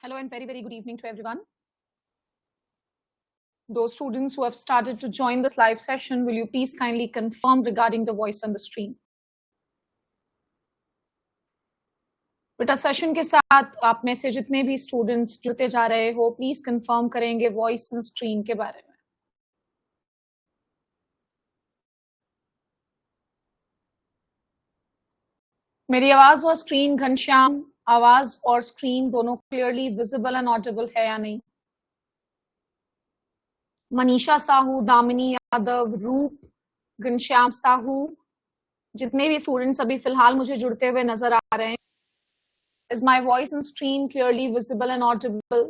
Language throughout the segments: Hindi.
Hello and very, very good evening to everyone. Those students who have started to join this live session, will you please kindly confirm regarding the voice on the screen? बेटा सेशन के साथ आप में से जितने भी स्टूडेंट्स जुड़ते जा रहे हो, प्लीज कंफर्म करेंगे वॉइस ऑन स्क्रीन के बारे में. मेरी आवाज और स्क्रीन, घनश्याम, आवाज और स्क्रीन दोनों क्लियरली विजिबल एंड ऑडिबल है या नहीं? मनीषा साहू, दामिनी यादव, रूप, घनश्याम साहू, जितने भी स्टूडेंट्स अभी फिलहाल मुझे जुड़ते हुए नजर आ रहे हैं. Is my voice and screen clearly visible and audible?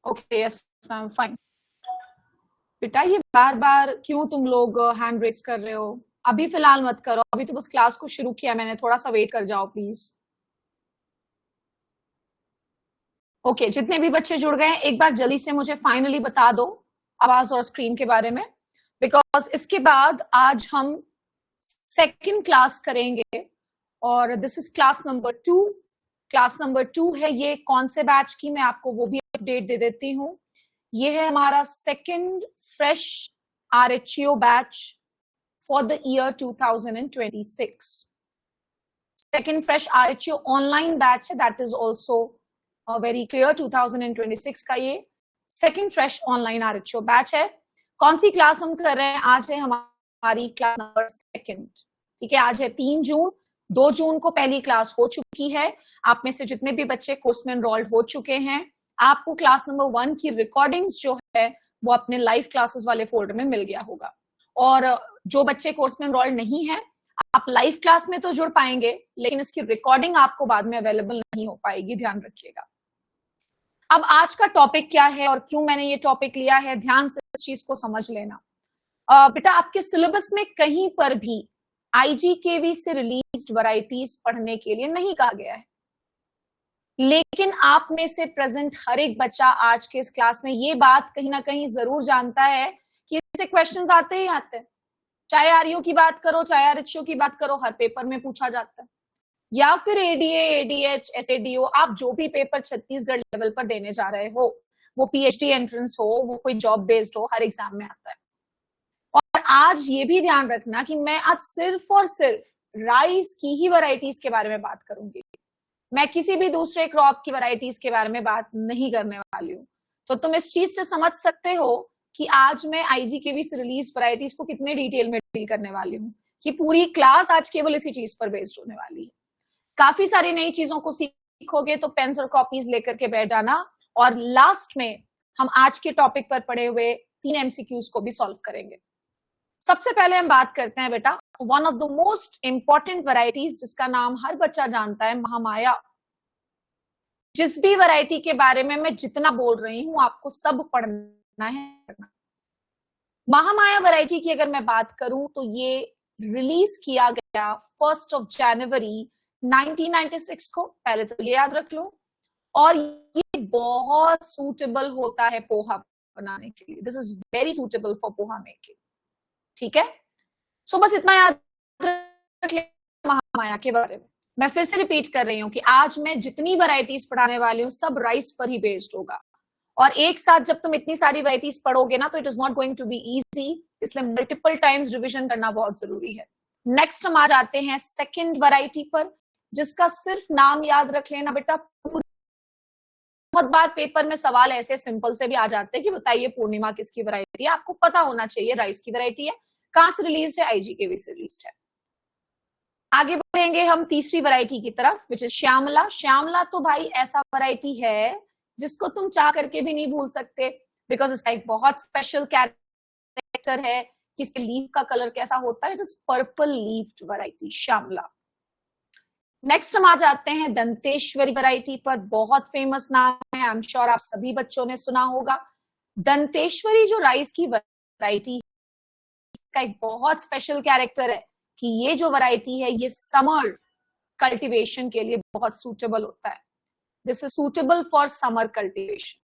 Okay, yes, ma'am, fine. बेटा ये बार बार क्यों तुम लोग हैंड रेस कर रहे हो? अभी फिलहाल मत करो, अभी तो बस क्लास को शुरू किया मैंने, थोड़ा सा वेट कर जाओ प्लीज. ओके, जितने भी बच्चे जुड़ गए एक बार जल्दी से मुझे फाइनली बता दो आवाज और स्क्रीन के बारे में, बिकॉज इसके बाद आज हम सेकंड क्लास करेंगे और this is class number 2. Class number 2 है ये. कौन से बैच की, मैं आपको वो भी अपडेट दे देती हूँ. ये है हमारा second fresh RHEO batch for the year 2026. Second fresh RHEO online batch है, that is also very clear. 2026 का ये second fresh online RHEO batch है. कौन सी क्लास हम कर रहे हैं? आज है हमारी क्लास नंबर 2. ठीक है, आज है 3 जून. 2 जून को पहली क्लास हो चुकी है. आप में से जितने भी बच्चे कोर्स में एनरोल्ड हो चुके हैं, आपको क्लास नंबर 1 की रिकॉर्डिंग्स जो है वो अपने लाइव क्लासेस वाले फोल्डर में मिल गया होगा. और जो बच्चे कोर्स में एनरोल्ड नहीं है, आप लाइव क्लास में तो जुड़ पाएंगे, लेकिन इसकी रिकॉर्डिंग आपको बाद में अवेलेबल नहीं हो पाएगी, ध्यान रखिएगा. अब आज का टॉपिक क्या है और क्यों मैंने ये टॉपिक लिया है, ध्यान से इस चीज को समझ लेना. बेटा आपके सिलेबस में कहीं पर भी IGKV से रिलीज्ड वैरायटीज पढ़ने के लिए नहीं कहा गया है, लेकिन आप में से प्रेजेंट हर एक बच्चा आज के इस क्लास में ये बात कहीं ना कहीं जरूर जानता है कि इससे क्वेश्चंस आते ही आते हैं. चाहे REO की बात करो, चाहे RHEO की बात करो, हर पेपर में पूछा जाता है. या फिर ADA, ADH, SADO, आप जो भी पेपर छत्तीसगढ़ लेवल पर देने जा रहे हो, वो PhD एंट्रेंस हो, वो कोई जॉब बेस्ड हो, हर एग्जाम में आता है. और आज ये भी ध्यान रखना कि मैं आज सिर्फ और सिर्फ राइस की ही वैरायटीज के बारे में बात करूंगी. मैं किसी भी दूसरे क्रॉप की वैरायटीज के बारे में बात नहीं करने वाली हूँ. तो तुम इस चीज से समझ सकते हो कि आज मैं IGKV से रिलीज वैरायटीज को कितने डिटेल में डील करने वाली हूँ, कि पूरी क्लास आज केवल इसी चीज पर बेस्ड होने वाली है. काफी सारी नई चीजों को सीखोगे तो पेन्स और कॉपीज लेकर के बैठ जाना, और लास्ट में हम आज के टॉपिक पर पढ़े हुए 3 MCQs को भी सॉल्व करेंगे. सबसे पहले हम बात करते हैं बेटा one of the most important varieties, जिसका नाम हर बच्चा जानता है, महामाया. जिस भी वैरायटी के बारे में मैं जितना बोल रही हूं आपको सब पढ़ना है. महामाया वैरायटी की अगर मैं बात करूं तो ये रिलीज किया गया 1 जनवरी 1996 को, पहले तो ये याद रख लो. और ये बहुत सूटेबल होता है पोहा बनाने के लिए. This is very suitable for poha making. ठीक है, सो बस इतना याद रख ले महामाया के बारे में. मैं फिर से रिपीट कर रही हूँ कि आज मैं जितनी वैरायटीज पढ़ाने वाली हूँ सब राइस पर ही बेस्ड होगा. और एक साथ जब तुम इतनी सारी वैरायटीज पढ़ोगे ना तो it is not going to be easy, इसलिए मल्टीपल टाइम्स रिविजन करना बहुत जरूरी है. नेक्स्ट हम आ जाते हैं सेकंड वैरायटी पर, जिसका सिर्फ नाम याद रख लेना बेटा. बहुत बार पेपर में सवाल ऐसे सिंपल से भी आ जाते हैं कि बताइए पूर्णिमा किसकी वैरायटी है. आपको पता होना चाहिए राइस की वैरायटी है, कहां से रिलीज है, IGKV से रिलीज है. आगे बढ़ेंगे हम तीसरी वैरायटी की तरफ, विच इज श्यामला. श्यामला तो भाई ऐसा वैरायटी है जिसको तुम चाह करके भी नहीं भूल सकते, बिकॉज इसका एक बहुत स्पेशल कैरेक्टर है कि इसके लीफ का कलर कैसा होता है. It is purple leafed variety Shyamala. Next हम आ जाते हैं दंतेश्वरी वैरायटी पर. बहुत फेमस नाम है, आई एम श्योर आप सभी बच्चों ने सुना होगा. दंतेश्वरी जो राइस की वैरायटी का एक बहुत स्पेशल कैरेक्टर है कि ये जो वैरायटी है ये समर कल्टीवेशन के लिए बहुत सूटेबल होता है. This is suitable for summer cultivation.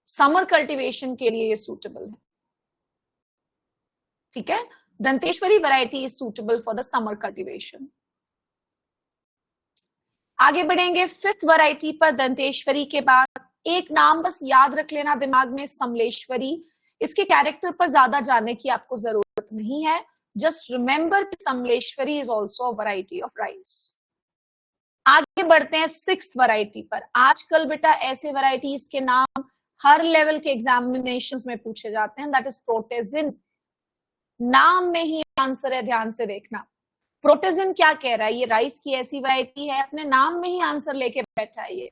Summer cultivation के लिए ये सूटेबल है. ठीक है, Danteshwari variety is suitable for the summer cultivation. आगे बढ़ेंगे फिफ्थ वैरायटी पर। दंतेश्वरी के बाद एक नाम बस याद रख लेना दिमाग में, समलेश्वरी। इसके कैरेक्टर पर ज्यादा जानने की आपको जरूरत नहीं है, जस्ट रिमेंबर कि Samleshwari is also a variety of rice. आगे बढ़ते हैं सिक्स्थ वैरायटी पर। आजकल बेटा ऐसे वैरायटीज के नाम हर लेवल के एग्जामिनेशंस में पूछे जाते हैं, दैट इज प्रोटेजिन। नाम में ही आंसर है, ध्यान से देखना। प्रोटेजिन क्या कह रहा है, ये राइस की ऐसी वैरायटी है, अपने नाम में ही आंसर लेके बैठा है ये,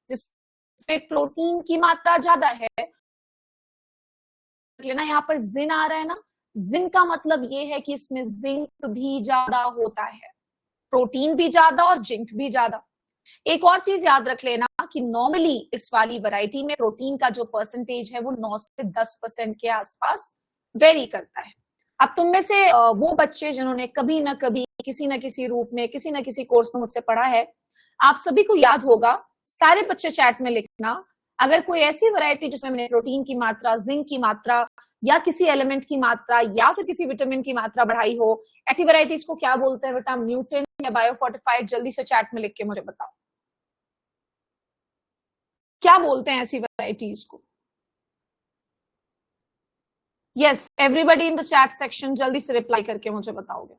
जिसमें प्रोटीन की मात्रा ज्यादा है। लेना यहाँ पर जिन आ रहा है ना, जिन का मतलब ये है कि इसमें जिंक भी ज्यादा होता है, प्रोटीन भी ज्यादा और जिंक भी ज्यादा। एक और चीज याद रख लेना कि नॉर्मली इस वाली वैरायटी में प्रोटीन का जो परसेंटेज है वो 9 से 10% के आसपास वेरी करता है। अब तुम में से वो बच्चे जिन्होंने कभी ना कभी किसी न किसी रूप में किसी न किसी कोर्स में मुझसे पढ़ा है, आप सभी को याद होगा, सारे बच्चे चैट में लिखना अगर कोई ऐसी वैरायटी जिसमें मैंने प्रोटीन की मात्रा, जिंक की मात्रा या किसी एलिमेंट की मात्रा या फिर किसी विटामिन की मात्रा बढ़ाई हो, ऐसी वैरायटीज को क्या बोलते हैं बेटा, म्यूटेंट या बायोफोर्टिफाइड? जल्दी से चैट में लिख के मुझे बताओ क्या बोलते हैं ऐसी वैरायटीज को। Yes, everybody in the chat section जल्दी से रिप्लाई करके मुझे बताओगे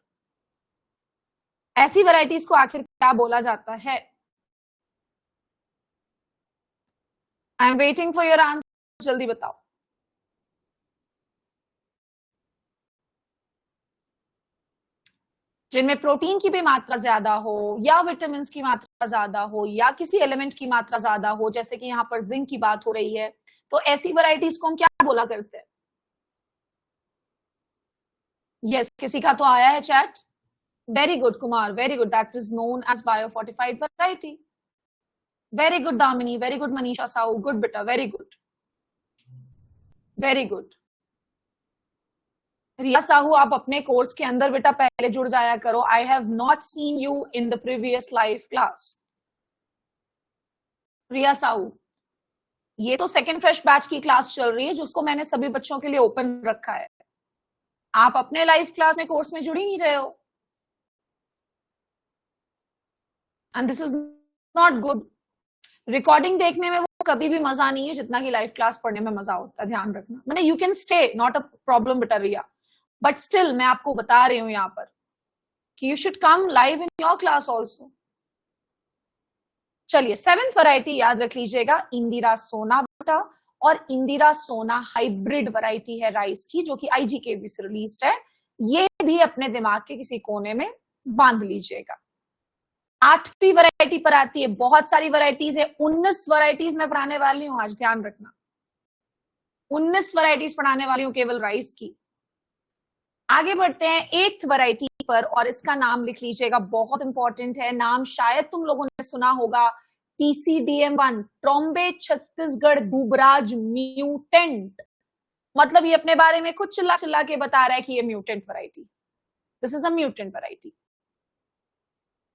ऐसी वैरायटीज को आखिर क्या बोला जाता है। I am waiting for your answer, जल्दी बताओ। जिनमें प्रोटीन की भी मात्रा ज्यादा हो या विटामिन की मात्रा ज्यादा हो या किसी एलिमेंट की मात्रा ज्यादा हो, जैसे कि यहाँ पर जिंक की बात हो रही है, तो ऐसी वैरायटीज को हम क्या बोला करते हैं। यस, किसी का तो आया है chat. Very good Kumar, very good, that is known as biofortified variety. Very good Damini, very good Manisha Sahu, good बेटा, very good, very good. Riya Sahu, आप अपने कोर्स के अंदर बेटा पहले जुड़ जाया करो। I have not seen you in the previous live class. Riya Sahu, ये तो सेकेंड फ्रेश बैच की क्लास चल रही है जिसको मैंने सभी बच्चों के लिए ओपन रखा है। आप अपने लाइव क्लास में कोर्स में जुड़ ही नहीं रहे हो, and this is not good. Recording देखने में वो कभी भी मजा नहीं है जितना कि लाइव क्लास पढ़ने में मजा होता है, ध्यान रखना। मैंने you can stay, not a problem बेटा रिया, बट स्टिल मैं आपको बता रही हूं यहाँ पर कि you should come live in your class also. चलिए, सेवेंथ वैरायटी याद रख लीजिएगा, इंदिरा सोना बेटा। और इंदिरा सोना हाइब्रिड वैरायटी है राइस की, जो कि IGKB से रिलीज्ड है। ये भी अपने दिमाग के किसी कोने में बांध लीजिएगा। आठवीं वैरायटी पर आती है, बहुत सारी वैरायटीज है, 19 वैरायटीज मैं पढ़ाने वाली हूं आज, ध्यान रखना। 19 वैरायटीज पढ़ाने वाली हूं केवल राइस की। आगे बढ़ते हैं एट्थ वैरायटी पर, और इसका नाम लिख लीजिएगा, बहुत इंपॉर्टेंट है नाम, शायद तुम लोगों ने सुना होगा, TCDM1, ट्रॉम्बे छत्तीसगढ़ दुबराज म्यूटेंट। मतलब ये अपने बारे में खुद चिल्ला चिल्ला के बता रहा है कि ये mutant variety, this is a mutant variety.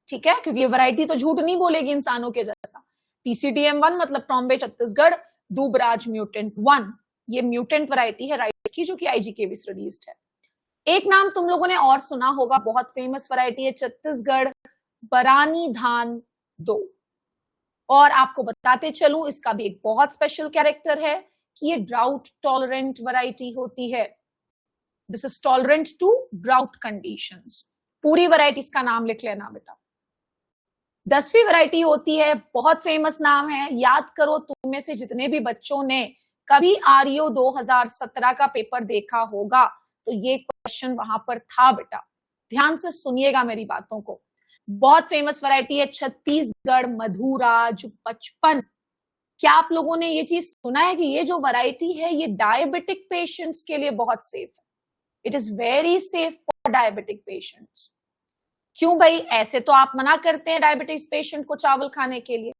ठीक है, क्योंकि ये वैरायटी तो झूठ नहीं बोलेगी इंसानों के जैसा। TCDM1 मतलब ट्रॉम्बे छत्तीसगढ़ दुबराज म्यूटेंट 1, ये म्यूटेंट वैरायटी है राइस की, जो कि IGKB से रिलीज्ड है। एक नाम तुम लोगों ने और सुना होगा, बहुत फेमस वैरायटी है, छत्तीसगढ़ बरानी धान 2। और आपको बताते चलूं, इसका भी एक बहुत स्पेशल कैरेक्टर है कि ये ड्राउट टॉलरेंट वैरायटी होती है। This is tolerant to drought conditions. पूरी वैरायटीज का नाम लिख लेना बेटा। 10वीं वैरायटी होती है, बहुत फेमस नाम है, याद करो तुम में से जितने भी बच्चों ने कभी RO 2017 का पेपर देखा होगा तो ये क्वेश्चन वहां पर था बेटा, ध्यान से सुनिएगा मेरी बातों को। बहुत फेमस वैरायटी है छत्तीसगढ़ मधुराज 55। क्या आप लोगों ने ये चीज सुना है कि ये जो वैरायटी है ये डायबिटिक पेशेंट्स के लिए बहुत सेफ है, it is very safe for diabetic patients. क्यों भाई, ऐसे तो आप मना करते हैं डायबिटीज पेशेंट को चावल खाने के लिए,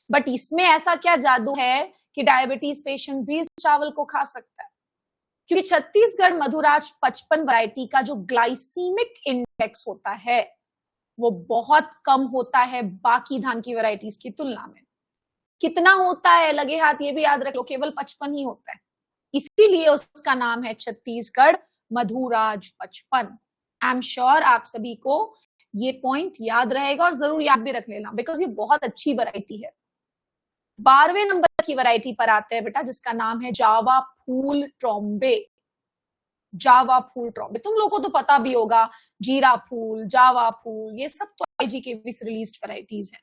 बट इसमें ऐसा क्या जादू है कि डायबिटीज पेशेंट भी इस चावल को खा सकता है? क्योंकि छत्तीसगढ़ मधुराज 55 वैरायटी का जो ग्लाइसीमिक इंडेक्स होता है वो बहुत कम होता है बाकी धान की वैरायटीज की तुलना में। कितना होता है लगे हाथ, ये भी याद रख लो, केवल 55 ही होता है, इसीलिए उसका नाम है Chhattisgarh Madhuraj 55। I am sure आप सभी को ये पॉइंट याद रहेगा और जरूर याद भी रख लेना, बिकॉज ये बहुत अच्छी वैरायटी है। 12वें नंबर की वैरायटी पर आते हैं बेटा, जिसका नाम है जावा फूल ट्रॉम्बे। जावा फूल ट्रॉम्बे तुम लोगों को तो पता भी होगा, जीरा फूल, जावा फूल, ये सब तो आईजीकेवी से रिलीज्ड वैरायटीज हैं।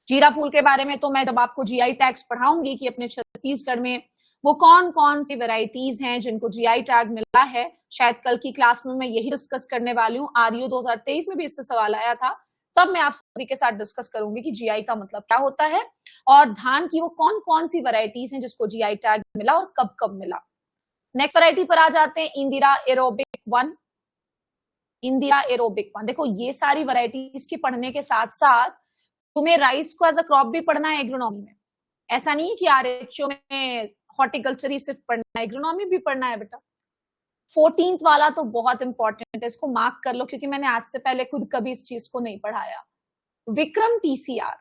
जीरा फूल के बारे में तो मैं जब आपको जीआई टैग्स पढ़ाऊंगी कि अपने छत्तीसगढ़ में वो कौन कौन सी वैरायटीज हैं जिनको जीआई टैग मिला है, शायद कल की क्लास में मैं यही डिस्कस करने वाली हूँ। आरयू 2023 में भी इससे सवाल आया था, तब मैं आप सभी के साथ डिस्कस करूंगी कि जीआई का मतलब क्या होता है और धान की वो कौन कौन सी वैरायटीज हैं जिसको जीआई टैग मिला और कब कब मिला। नेक्स्ट वैरायटी पर आ जाते हैं, इंदिरा एरोबिक 1। इंदिरा एरोबिक 1, देखो ये सारी वैरायटीज की पढ़ने के साथ साथ तुम्हें राइस को एज अ क्रॉप भी पढ़ना है एग्रोनॉमी में। ऐसा नहीं है कि आरएचओ में हॉर्टिकल्चर ही सिर्फ पढ़ना है, एग्रोनॉमी भी पढ़ना है बेटा। 14th वाला तो बहुत इंपॉर्टेंट है, इसको मार्क कर लो, क्योंकि मैंने आज से पहले खुद कभी इस चीज को नहीं पढ़ाया। विक्रम टीसीआर,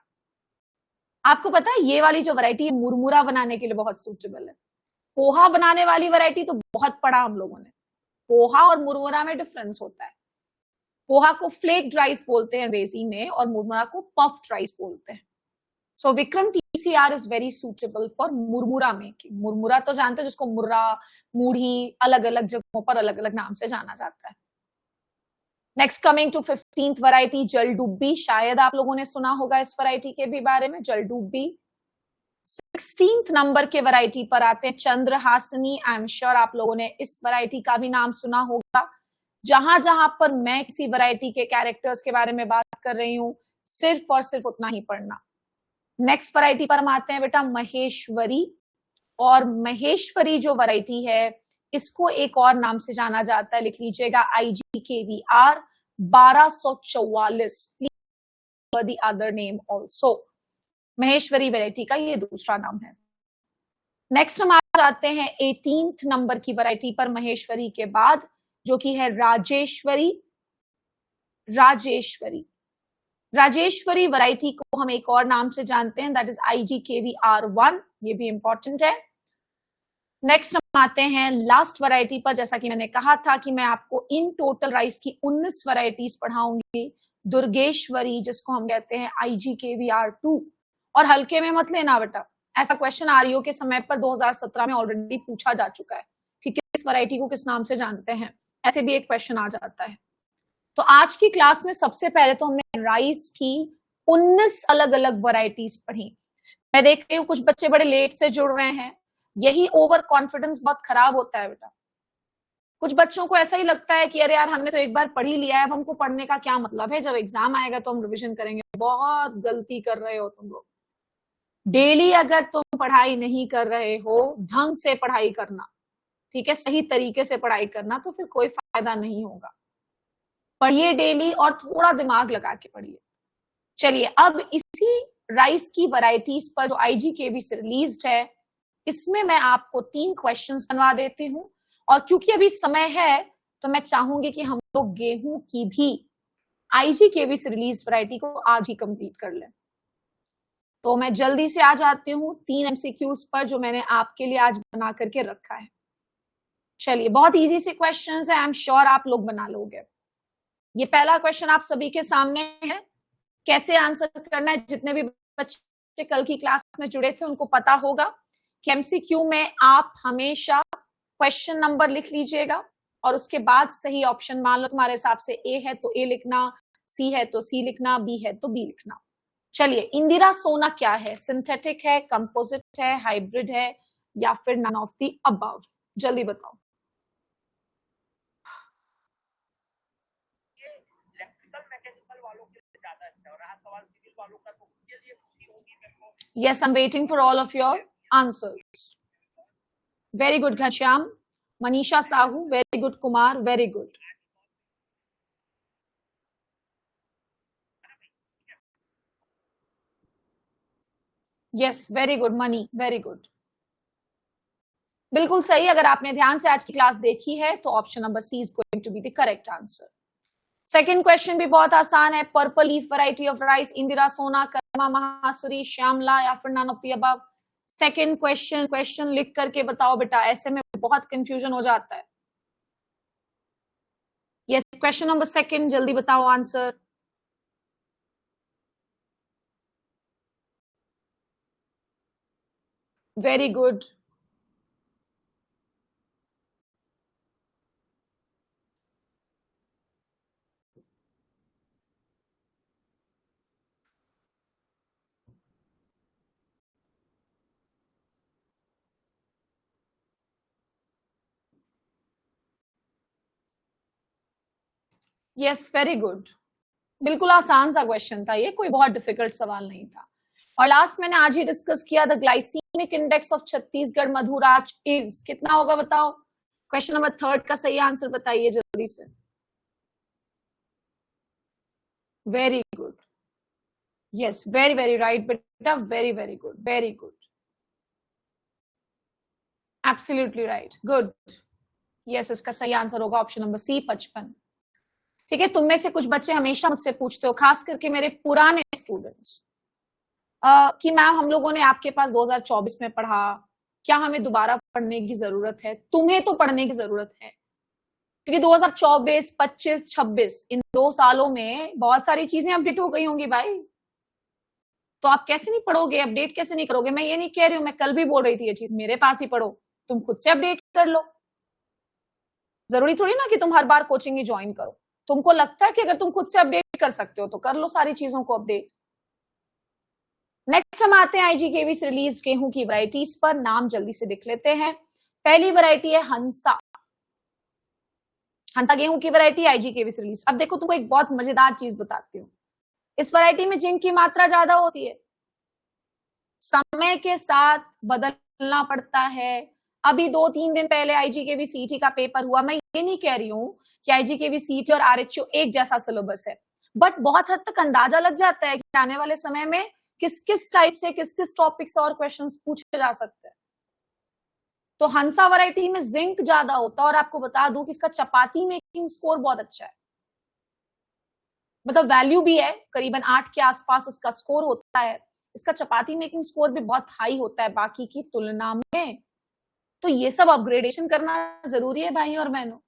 आपको पता है ये वाली जो वैरायटी है मुरमुरा बनाने के लिए बहुत सूटेबल है। पोहा बनाने वाली वैरायटी तो बहुत पढ़ा हम लोगों ने। पोहा और मुरमुरा में डिफरेंस होता है। पोहा को फ्लेक्ड राइस बोलते हैं अंग्रेजी में और मुरमुरा को पफ्ड राइस बोलते हैं। So Vikram TCR is very suitable for murmura making. मुरमुरा तो जानते हैं, जिसको मुर्रा, मूढ़ी, अलग अलग जगहों पर अलग अलग नाम से जाना जाता है। Next coming to 15th variety, Jaldubbi. शायद आप लोगों ने सुना होगा इस वैरायटी के भी बारे में, जलडुब्बी। 16th नंबर के वैरायटी पर आते हैं, चंद्रहासनी। आई एम श्योर आप लोगों ने इस वैरायटी का भी नाम सुना होगा। जहां जहां पर मैं किसी वैरायटी के कैरेक्टर्स के बारे में बात कर रही हूं, सिर्फ और सिर्फ उतना ही पढ़ना। नेक्स्ट वैरायटी पर हम आते हैं बेटा, महेश्वरी। और महेश्वरी जो वैरायटी है, इसको एक और नाम से जाना जाता है, लिख लीजिएगा IGKVR 1244। Please the other name also. Maheshwari variety का ये दूसरा नाम है। नेक्स्ट हम आ जाते हैं 18th नंबर की वैरायटी पर महेश्वरी के बाद, जो कि है राजेश्वरी। राजेश्वरी, राजेश्वरी वैरायटी को हम एक और नाम से जानते हैं, दैट इज IGKVR1। ये भी इंपॉर्टेंट है। नेक्स्ट हम आते हैं लास्ट वैरायटी पर। जैसा कि मैंने कहा था कि मैं आपको इन टोटल राइस की 19 वैरायटीज पढ़ाऊंगी। दुर्गेश्वरी, जिसको हम कहते हैं IGKVR2। और हल्के में मत लेना बेटा, ऐसा क्वेश्चन आरईओ के समय पर 2017 में ऑलरेडी पूछा जा चुका है कि किस वैरायटी को किस नाम से जानते हैं, ऐसे भी एक क्वेश्चन आ जाता है। तो आज की क्लास में सबसे पहले तो हमने राइस की 19 अलग अलग वैरायटीज पढ़ी। मैं देख रही हूँ कुछ बच्चे बड़े लेट से जुड़ रहे हैं, यही ओवर कॉन्फिडेंस बहुत खराब होता है बेटा। कुछ बच्चों को ऐसा ही लगता है कि अरे यार हमने तो एक बार पढ़ ही लिया है, अब हमको पढ़ने का क्या मतलब है, जब एग्जाम आएगा तो हम रिविजन करेंगे। बहुत गलती कर रहे हो तुम लोग। डेली अगर तुम पढ़ाई नहीं कर रहे हो, ढंग से पढ़ाई करना, ठीक है, सही तरीके से पढ़ाई करना, तो फिर कोई फायदा नहीं होगा। पढ़िए डेली और थोड़ा दिमाग लगा के पढ़िए। चलिए, अब इसी राइस की वैरायटीज पर जो IGKV से रिलीज्ड है, इसमें मैं आपको 3 क्वेश्चंस बनवा देती हूँ। और क्योंकि अभी समय है, तो मैं चाहूंगी कि हम लोग गेहूं की भी IGKV से रिलीज वैरायटी को आज ही कंप्लीट कर लें। तो मैं जल्दी से आ जाती हूँ 3 MCQs पर जो मैंने आपके लिए आज बना करके रखा है। चलिए, बहुत इजी से क्वेश्चंस है, आई एम श्योर आप लोग बना लोगे। ये पहला क्वेश्चन आप सभी के सामने है। कैसे आंसर करना है, जितने भी बच्चे कल की क्लास में जुड़े थे उनको पता होगा कि MCQ में आप हमेशा क्वेश्चन नंबर लिख लीजिएगा और उसके बाद सही ऑप्शन, मान लो तुम्हारे हिसाब से A है तो A लिखना, C है तो C लिखना, B है तो B लिखना। चलिए, इंदिरा सोना क्या है? सिंथेटिक है, कंपोजिट है, हाइब्रिड है, या फिर नन ऑफ द अबव? जल्दी बताओ। Yes, I'm waiting for all of your answers. Very good, Ghanshyam. Manisha Sahu, very good. Kumar, very good. Yes, very good. Mani, very good. बिल्कुल सही। अगर आपने ध्यान से आज की क्लास देखी है तो option number C is going to be the correct answer. Second question भी बहुत आसान है। Purple leaf variety of rice, Indira Sona, Karma Mahasuri, Shyamala, या फिर none of the above? Second question लिख करके बताओ बेटा, ऐसे में बहुत कंफ्यूजन हो जाता है। यस, क्वेश्चन नंबर 2 जल्दी बताओ answer. Very good. Yes, very good. बिल्कुल आसान सा क्वेश्चन था ये, कोई बहुत डिफिकल्ट सवाल नहीं था। और लास्ट मैंने आज ही डिस्कस किया, the glycaemic index of Chhattisgarh Madhuraj is कितना होगा बताओ। क्वेश्चन नंबर 3 का सही आंसर बताइए जल्दी से। Very good. Yes, very very right बेटा, very very good, very good, absolutely right, good. Yes, इसका सही आंसर होगा ऑप्शन नंबर सी, 55। ठीक है, तुम में से कुछ बच्चे हमेशा मुझसे पूछते हो, खास करके मेरे पुराने स्टूडेंट्स, कि मैम हम लोगों ने आपके पास 2024 में पढ़ा, क्या हमें दोबारा पढ़ने की जरूरत है? तुम्हें तो पढ़ने की जरूरत है, क्योंकि 2024, 25, 26 इन 2 सालों में बहुत सारी चीजें अपडेट हो गई होंगी भाई। तो आप कैसे नहीं पढ़ोगे, अपडेट कैसे नहीं करोगे? मैं ये नहीं कह रही हूं, मैं कल भी बोल रही थी ये चीज, मेरे पास ही पढ़ो, तुम खुद से अपडेट कर लो। जरूरी थोड़ी ना कि तुम हर बार कोचिंग ही ज्वाइन करो। तुमको लगता है कि अगर तुम खुद से अपडेट कर सकते हो तो कर लो सारी चीजों को अपडेट। नेक्स्ट हम आते हैं आईजीकेवी से रिलीज गेहूं की वैरायटीज पर, नाम जल्दी से देख लेते हैं। पहली वैरायटी है हंसा। हंसा गेहूं की वैरायटी आईजीकेवी से रिलीज। अब देखो तुमको एक बहुत मजेदार चीज बताती हूँ, इस वैरायटी में जिंक की मात्रा ज्यादा होती है, समय के साथ बदलना पड़ता है। अभी 2-3 दिन पहले आईजीकेवी सीटी का पेपर हुआ, मैं ये नहीं कह रही हूं कि आईजीकेवी सीटी और आरएचओ एक जैसा सिलेबस है, बट बहुत हद तक अंदाजा लग जाता है कि आने वाले समय में किस किस टाइप से, किस किस टॉपिक से और क्वेश्चंस पूछे जा सकते हैं। तो हंसा वैरायटी में जिंक ज्यादा होता है, और आपको बता दूं कि इसका चपाती मेकिंग स्कोर बहुत अच्छा है, मतलब वैल्यू भी है, करीबन 8 के आसपास इसका स्कोर होता है। इसका चपाती मेकिंग स्कोर भी बहुत हाई होता है बाकी की तुलना में। तो ये सब अपग्रेडेशन करना जरूरी है भाई और बहनों।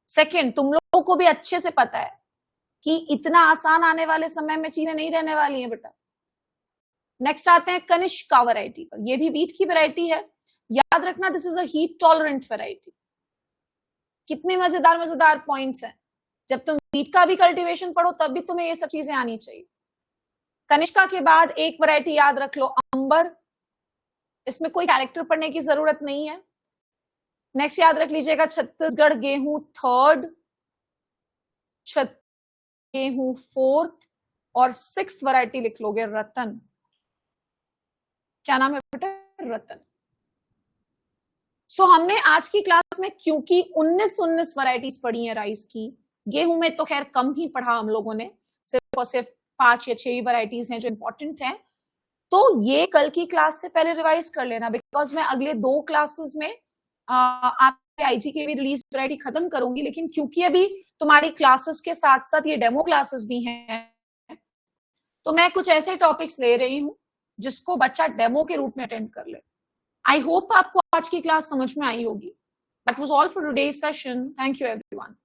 सेकंड, तुम लोगों को भी अच्छे से पता है कि इतना आसान आने वाले समय में चीजें नहीं रहने वाली हैं बेटा। नेक्स्ट आते हैं कनिष्का वैरायटी पर, ये भी वीट की वैरायटी है। याद रखना, this is a heat tolerant variety. कितने मजेदार मजेदार पॉइंट्स हैं। जब तुम वीट का भी कल्टीवेशन पढ़ो तब भी तुम्हें ये सब चीजें आनी चाहिए। कनिष्का के बाद एक वैरायटी याद रख लो, अंबर। इसमें कोई कैरेक्टर पढ़ने की जरूरत नहीं है। नेक्स्ट याद रख लीजिएगा छत्तीसगढ़ गेहूं 3rd, गेहूं 4th, और 6th वैरायटी लिख लोगे रतन। क्या नाम है बेटा? रतन। सो हमने आज की क्लास में क्योंकि 19 वैरायटीज पढ़ी है राइस की, गेहूं में तो खैर कम ही पढ़ा हम लोगों ने, सिर्फ और सिर्फ 5 या 6 वैरायटीज हैं जो इंपॉर्टेंट हैं। तो ये कल की क्लास से पहले रिवाइज कर लेना, बिकॉज मैं अगले 2 क्लासेस में आपके आईजीकेवी रिलीज वैरायटी खत्म करूंगी, लेकिन क्योंकि अभी तुम्हारी क्लासेस के साथ साथ ये डेमो क्लासेस भी हैं, तो मैं कुछ ऐसे टॉपिक्स ले रही हूं जिसको बच्चा डेमो के रूप में अटेंड कर ले। आई होप आपको आज की क्लास समझ में आई होगी। That was all for today's session. Thank you everyone.